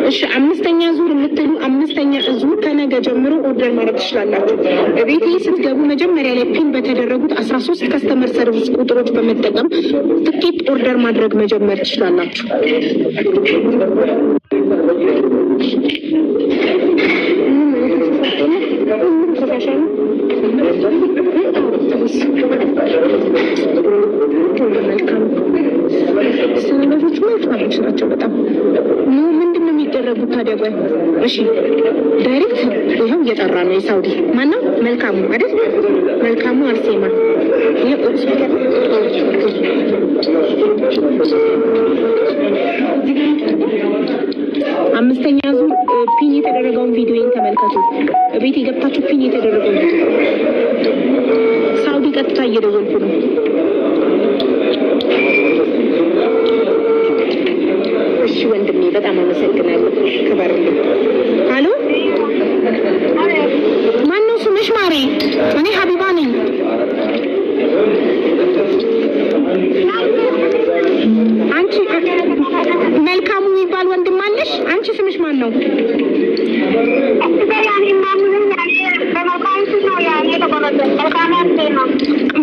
እሺ አምስተኛ ዙር የምትሉ አምስተኛ ዙር ከነገ ጀምሮ ኦርደር ማድረግ ትችላላችሁ። ቤቴ ስትገቡ መጀመሪያ ላይ ፒን በተደረጉት 13 ከስተመር ሰርቪስ ቁጥሮች በመጠቀም ትኬት ኦርደር ማድረግ መጀመር ትችላላችሁ። ሰነዶች ማለት ናቸው በጣም ምንድን ነው የሚደረጉት ታዲያ? እሺ ዳይሬክት ይኸው እየጠራ ነው። የሳውዲ ማነው? መልካሙ አይደል? መልካሙ አርሴማ አምስተኛ ዙር ፒን የተደረገውን ቪዲዮን ተመልከቱ። ቤት የገብታችሁ ፒን የተደረገውን ቪዲዮ ሳውዲ ቀጥታ እየደወልኩ ነው። እሺ ወንድሜ በጣም አመሰግናለሁ። ክበርልኝ። አሎ ማነው ስምሽ? ማሬ እኔ ሀቢባ ነኝ። አንቺ መልካሙ የሚባል ወንድም አለሽ? አንቺ ስምሽ ማን ነው?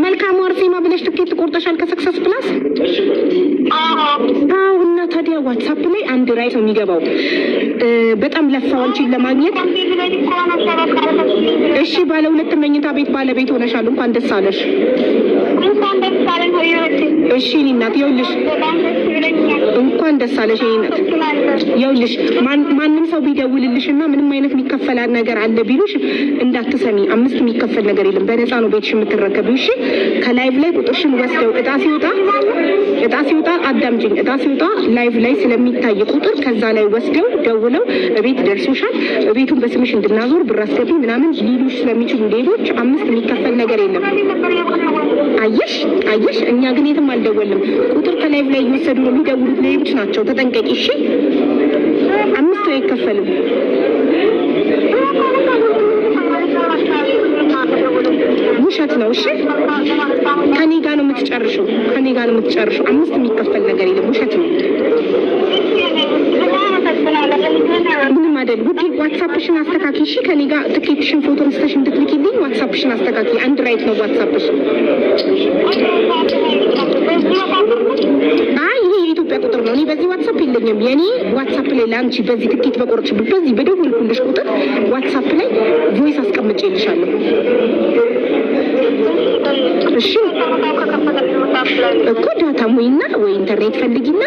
መልካሙ አርሴማ ብለሽ ትኬት ቆርጠሻል ከሰክሰስ ፕላስ? አዎ። እና ታዲያ ዋትሳፕ ላይ አንድ ራይት ነው የሚገባው። በጣም ለፋው አንቺን ለማግኘት። እሺ ባለ ሁለት መኝታ ቤት ባለቤት ሆነሻል። እንኳን ደስ አለሽ። እሺ እኔ እናት ይኸውልሽ፣ እንኳን ደስ አለሽ። እኔ እናት ይኸውልሽ፣ ማንም ሰው ቢደውልልሽና ምንም አይነት የሚከፈል ነገር አለ ቢሉሽ እንዳትሰሚ። 5 የሚከፈል ነገር የለም። በነፃ ነው ቤትሽ የምትረከቢው። እሺ ከላይቭ ላይ ቁጥርሽን ወስደው እጣ ሲወጣ አዳምጪኝ። እጣ ሲወጣ ላይቭ ላይ ስለሚታይ ቁጥር ከዛ ላይ ወስደው ደውለው እቤት ደርሶሻል፣ እቤቱን በስምሽ እንድናዞር ብር አስገቢ ምናምን ሊሉሽ ስለሚችሉ ሌሎች 5 የሚከፈል ነገር የለም። አየሽ እኛ ግን የትም አልደወልንም። ቁጥር ከላይቭ ላይ እየወሰዱ ነው የሚደውሉት ሌሎች ናቸው። ተጠንቀቂ እሺ። 5 አይከፈልም። ውሸት ነው። እሺ ከኔ ጋር ነው የምትጨርሽው። 5 የሚከፈል ነገር የለም። ውሸት ነው። ምንም አይደል። ውዴ ዋትሳፕሽን አስተካኪ እሺ። ከኔ ጋር ትኬትሽን ፎቶ አንስተሽ እንድትልኪልኝ ዋትሳፕሽን አስተካኪ። አንድ ራይት ነው ዋትሳፕሽ። ይሄ የኢትዮጵያ ቁጥር ነው። እኔ በዚህ ዋትሳፕ የለኝም። የኔ ዋትሳፕ ላይ ለአንቺ በዚህ ትኬት በቆርጭበት በዚህ በደወልኩልሽ ቁጥር ዋትሳፕ ላይ ቮይስ አስቀምጬልሻለሁ። እሺ እኮ ዳታ ሙይና ወይ ኢንተርኔት ፈልጊና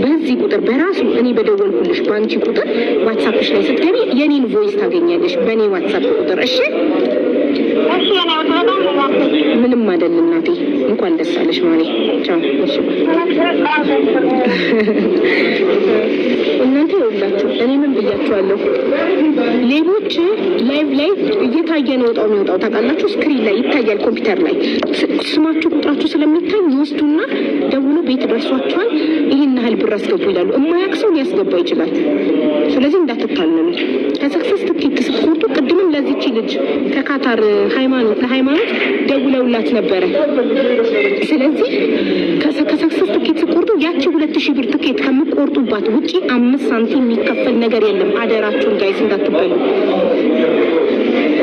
በዚህ ቁጥር በራሱ እኔ በደወልኩልሽ በአንቺ ቁጥር ዋትሳፕሽ ላይ ስትገቢ የኔን ቮይስ ታገኛለሽ በኔ ዋትሳፕ ቁጥር። እሺ ምንም አይደል እናቴ። እንኳን ደስ አለሽ ማሪ። ቻው። እሺ እናንተ ይኸውላችሁ እኔ ምን ብያችኋለሁ? ሌቦች ላይቭ ላይ እየታየ ነው የሚወጣው ታውቃላችሁ። ስክሪን ላይ ይታያል። ኮምፒውተር ላይ ስማችሁ ቁጥራችሁ ስለሚታይ ይወስዱና ደውሎ ቤት ደርሷችኋል ይሄን ያህል ብር አስገቡ ይላሉ። የማያውቅ ሰው ሊያስገባ ይችላል። ስለዚህ እንዳትታለሉ። ከሰክሰስ ትኬት ስትቆርጡ ቅድምም ለዚች ልጅ ከካታር ለሃይማኖት ደውለውላት ነበረ። ስለዚህ ከሰክሰስ ትኬት ስትቆርጡ ያቺ 2000 ብር ትኬት ከምትቆርጡባት ውጪ 5 ሳንቲም የሚከፈል ነገር የለም። አደራችሁን ጋይስ እንዳትበሉ።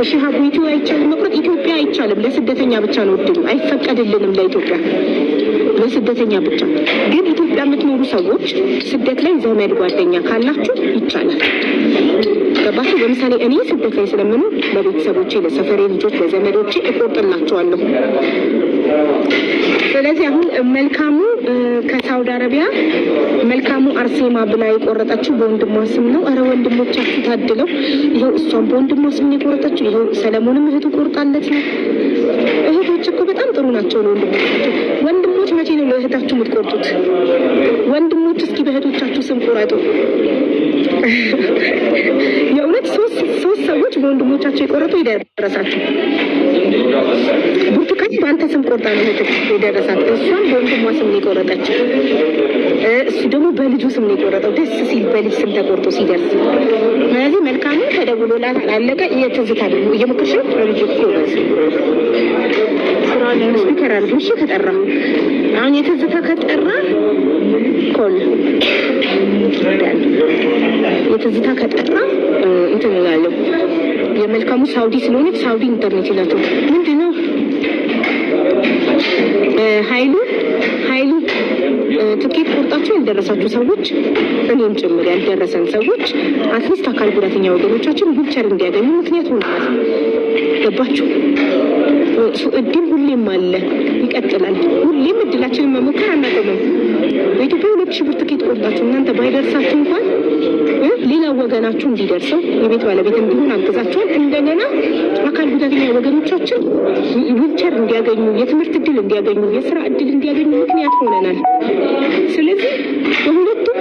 እሺ ሀገሪቱ አይቻልም መቁረጥ። ኢትዮጵያ አይቻልም። ለስደተኛ ብቻ ነው እድሉ። አይፈቀድልንም ለኢትዮጵያ ለስደተኛ ብቻ። ግን ኢትዮጵያ የምትኖሩ ሰዎች ስደት ላይ ዘመድ ጓደኛ ካላችሁ ይቻላል። ገባችሁ? ለምሳሌ እኔ ስደት ላይ ስለምኖር ለቤተሰቦቼ፣ ለሰፈሬ ልጆች፣ ለዘመዶቼ እቆርጥላቸዋለሁ። ስለዚህ አሁን መልካሙ ከሳውዲ አረቢያ መልካሙ አርሴማ ብላ የቆረጠችው በወንድሟ ስም ነው። አረ ወንድሞቻችሁ ታድለው። ይኸው እሷም በወንድሟ ስም የቆረጠችው። ይኸው ሰለሞንም እህቱ ቆርጣለት ነው። እህቶች እኮ በጣም ጥሩ ናቸው ለወንድሞቻቸው። ወንድሞች መቼ ነው ለእህታችሁ የምትቆርጡት? ወንድሞች እስኪ በእህቶቻችሁ ስም ቆረጡ። የእውነት ሶስት ሰዎች በወንድሞቻቸው የቆረጡ ይደረሳቸው። ብርቱካን በአንተ ስም ቆርጣ ነው የደረሳት። እሷም በወንድሟ ስም ነው የቆረጠችው። እሱ ደግሞ በልጁ ስም ነው የቆረጠው። ደስ ሲል በልጅ ስም ተቆርጦ ሲደርስ። ስለዚህ መልካሙ ተደውሎላት አላለቀ። የትዝታ ደግሞ እየሞከርሽ ልጅ እኮ በዝ ስፒከር አድርጊ እሺ። ከጠራ አሁን የትዝታ ከጠራ ኮል የትዝታ ከጠራ እንትን እላለሁ። የመልካሙ ሳውዲ ስለሆነች ሳውዲ ኢንተርኔት ይላቸው ምንድነው ኃይሉ ትኬት ቆርጣችሁ ያልደረሳችሁ ሰዎች እኔም ጭምር ያልደረሰን ሰዎች አትሊስት አካል ጉዳተኛ ወገኖቻችን ዊልቸር እንዲያገኙ ምክንያት ሆናል። ገባችሁ? እድል ሁሌም አለ፣ ይቀጥላል። ሁሌም እድላችንን መሞከር አናቆምም። በኢትዮጵያ 2,000 ብር ትኬት ቆርጣችሁ እናንተ ባይደርሳችሁ እንኳን ሌላ ወገናችሁ እንዲደርሰው የቤት ባለቤት እንዲሆን አግዛችኋል። እንደገና አካል ጉዳተኛ ወገኖቻችን ዊልቸር እንዲያገኙ፣ የትምህርት እድል እንዲያገኙ፣ የስራ እድል እንዲያገኙ ምክንያት ሆነናል። ስለዚህ በሁለቱም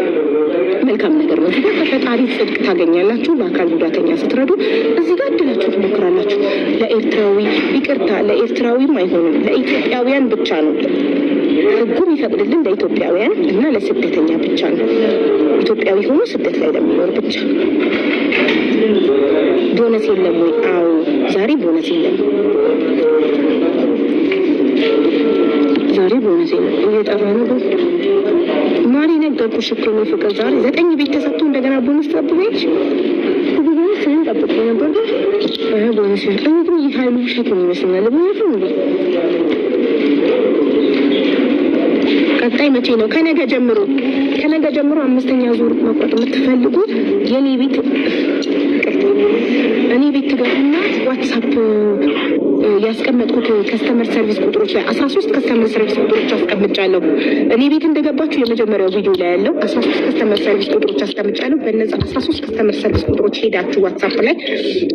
መልካም ነገር ነው። እዚህ ጋር ከፈጣሪ ጽድቅ ታገኛላችሁ። ለአካል ጉዳተኛ ስትረዱ እዚህ ጋር እድላችሁ ትሞክራላችሁ። ለኤርትራዊ ይቅርታ፣ ለኤርትራዊም አይሆንም፣ ለኢትዮጵያውያን ብቻ ነው። ህጉም ይፈቅድልን ለኢትዮጵያውያን እና ለስደተኛ ብቻ ነው። ኢትዮጵያዊ ሆኖ ስደት ላይ ለሚኖር ብቻ። ቦነስ የለም ወይ? አዎ ዛሬ ቦነስ የለም። ዛሬ ቦነስ የለም። እየጠራ ነው ማሪ ነገርኩሽ እኮ ነው ፍቅር። ዛሬ 9 ቤት ተሰጥቶ እንደገና ቦነስ ጠብቀሽ ቦነስ ጠብቄ ነበር ግን ቦነስ እንግዲህ ኃይሉ ውሸት ነው ይመስለኛል። ቦነስ ነው ቀጣይ መቼ ነው? ከነገ ጀምሮ 5ኛ ዙር መቁረጥ የምትፈልጉ እኔ ቤት ትገቡና ዋትስአፕ ያስቀመጥኩት ከስተመር ሰርቪስ ቁጥሮች ላይ 13 ከስተመር ሰርቪስ ቁጥሮች አስቀምጫለሁ። እኔ ቤት እንደገባችሁ የመጀመሪያው ቪዲዮ ላይ ያለው 13 ከስተመር ሰርቪስ ቁጥሮች አስቀምጫለሁ። በእነዛ 13 ከስተመር ሰርቪስ ቁጥሮች ሄዳችሁ ዋትስአፕ ላይ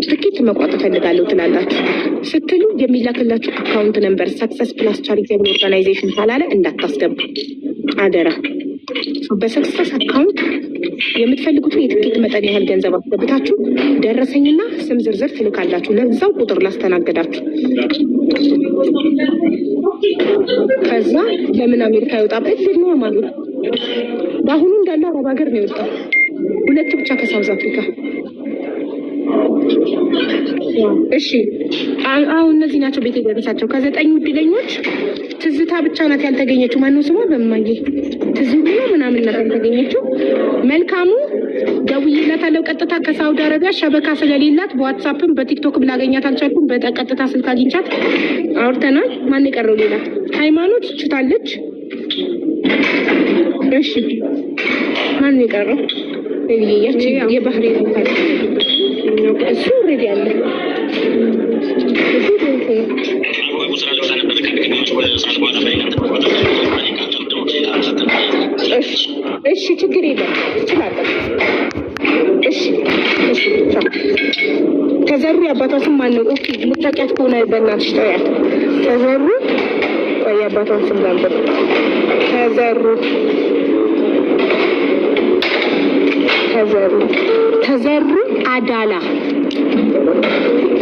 ትኬት መቋጠር ፈልጋለሁ ትላላችሁ። ስትሉ የሚላክላችሁ አካውንት ነምበር ሰክሰስ ፕላስ ቻሪቴብል ኦርጋናይዜሽን ካላለ እንዳታስገቡ አደራ። በሰክሰስ አካውንት የምትፈልጉትን የትኬት መጠን ያህል ገንዘብ አስገብታችሁ ደረሰኝና ስም ዝርዝር ትልካላችሁ። ለዛው ቁጥር ላስተናገዳችሁ። ከዛ ለምን አሜሪካ ይወጣበት ነው ማለት በአሁኑ እንዳለ አረብ ሀገር ነው የወጣው። 2 ብቻ ከሳውዝ አፍሪካ። እሺ አሁን እነዚህ ናቸው ቤት የደረሳቸው። ከ9 እድለኞች ትዝታ ብቻ ናት ያልተገኘችው። ማነው ስሟ? በማዬ ትዝታ ምናምን ናት ያልተገኘችው። መልካሙ ደውዬላታለሁ ቀጥታ ከሳውዲ አረቢያ ሸበካ ስለሌላት በዋትስአፕም በቲክቶክም ላገኛት አልቻልኩም። በቀጥታ ስልክ አግኝቻት አውርተናል። ማን የቀረው ሌላ? ሃይማኖት ችታለች። እሺ ማን የቀረው? ያቺ የባህሬን ታዲያ እሱ ሬዲ አለ። እሺ ችግር የለም ትችላለህ። እሺ ተዘሩ የአባቷ ስም ማን ነው? ኦኬ ልታውቂያት ከሆነ በእናትሽ ተያት። ተዘሩ የአባቷን ስም ነበር። ተዘሩ አዳላ።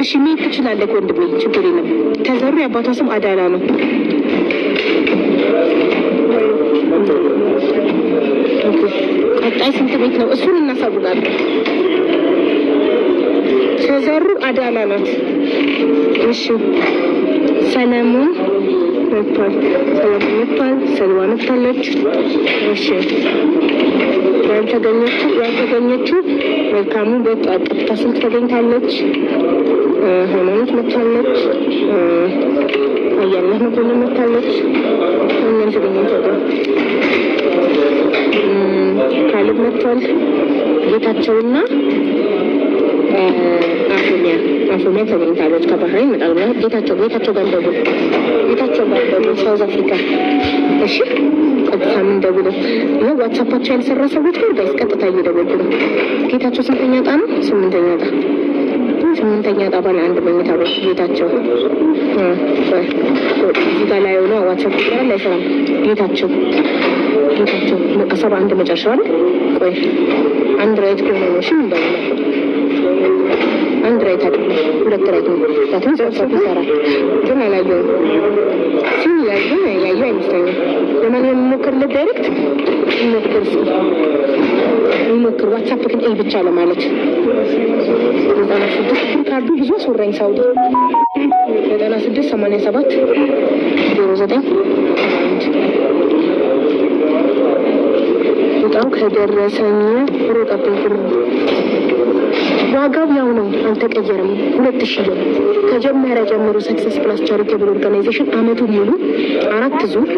እሺ ምን ትችላለህ ወንድሜ? ችግር የለም። ተዘሩ የአባቷ ስም አዳላ ነው። ቀጣይ ስንት ቤት ነው? እሱን እናሳውቃለን። ተዘሩ አዳላ ናት። እሺ ሰለሞን መጥቷል። ሰልዋ መጥታለች። እሺ ያልተገኘችው መልካሙ በቀጥታ ስልክ ተገኝታለች። ሃይማኖት መጥታለች። አያለህ መኮንን መጥታለች። እነዚህ ተገኝተው ካልብ መጥቷል። ጌታቸውና አፎሚያ ተገኝታለች። ከባህሬን ይመጣሉ። ጌታቸው ጋር ደውል ሳውዝ አፍሪካ። እሺ ቀጥታ ምን ደውለው ይኸው ዋትስአፓቸው ያልሰራ ሰዎች ጋር ጋይስ ቀጥታ እየደወሉ ነው። ጌታቸው ስንተኛ ዕጣ ነው? 8ኛ ዕጣ። 8ኛ ዕጣ ባለ 1 መኝታ ቤት ጌታቸው እዚህ ጋር ላይ ሆኖ ዋትስአፕ ይሰራል አይሰራም? ጌታቸው 71 መጨረሻ አይደል? ቆይ አንድ ራይት ከሆነ ነው። እሺ እንደው አንድ ራይት አይደለም 2 ራይት ነው። ታቱን ዋትስአፕ ይሰራል ግን አላየሁም። ሲል ያየው አይመስለኝም። ለማንኛውም እንሞክርለት። ዳይሬክት እንሞክር ዋትስአፕ ግን ኤ ብቻ ለማለት 96 ካርዱ ብዙ አስወራኝ። ሳውዲ 96 87 09 እጣው ከደረሰኝ ሮጠብኝ ብር ዋጋው ያው ነው፣ አልተቀየረም። 2000 ብር ከጀመሪያ ጀምሮ ሰክሰስ ፕላስ ቻሪቴብል ኦርጋናይዜሽን አመቱን ሙሉ 4 ዙር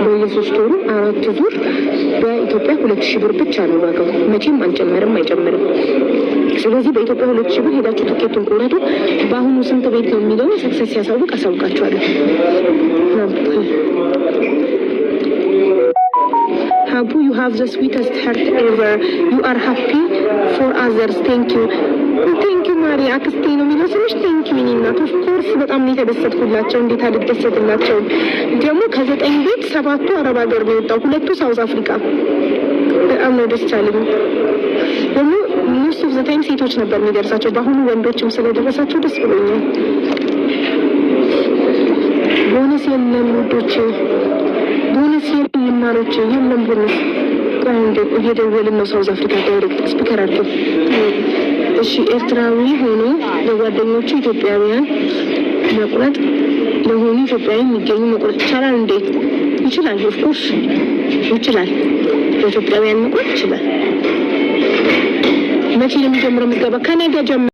በየ3 ወሩ 4 ዙር በኢትዮጵያ 2000 ብር ብቻ ነው ዋጋው። መቼም አልጨመረም አይጨምርም። ስለዚህ በኢትዮጵያ 2000 ብር ሄዳችሁ ትኬቱን ቆረጡ። በአሁኑ ስንት ቤት ነው የሚለው ሰክሰስ ሲያሳውቅ አሳውቃችኋለሁ። Habu, you have the sweetest heart ever. You are happy for others. Thank you. Thank you, Maria. አክስቴ ነው የሚለው ስምሽ። Thank you እናት። Of course በጣም ነው የተደሰትኩላቸው። እንዴት አልደሰትላቸው? ደግሞ ከ9 ቤት 7ቱ አረብ ሀገር ነው የወጣው፣ 2ቱ ሳውዝ አፍሪካ። በጣም ነው ደስ ያለኝ። ደግሞ most of the time ሴቶች ነበር የሚደርሳቸው፣ በአሁኑ ወንዶችም ስለደረሳቸው ደስ ብሎኛል። ቦነስ የለም ውዶች፣ ቦነስ የለም እናሮች፣ የለም ቦነስ። እየደወልን ነው ሳውዝ አፍሪካ ዳይሬክት ስፒከር አድርገው። እሺ ኤርትራዊ ሆኖ ለጓደኞቹ ኢትዮጵያውያን መቁረጥ ለሆኑ ኢትዮጵያዊ የሚገኙ መቁረጥ ይቻላል እንዴ? ይችላል። ኦፍኮርስ ይችላል። ለኢትዮጵያውያን መቁረጥ ይችላል። መቼ ነው የሚጀምረው? ምዝገባ ከነገ ጀምሮ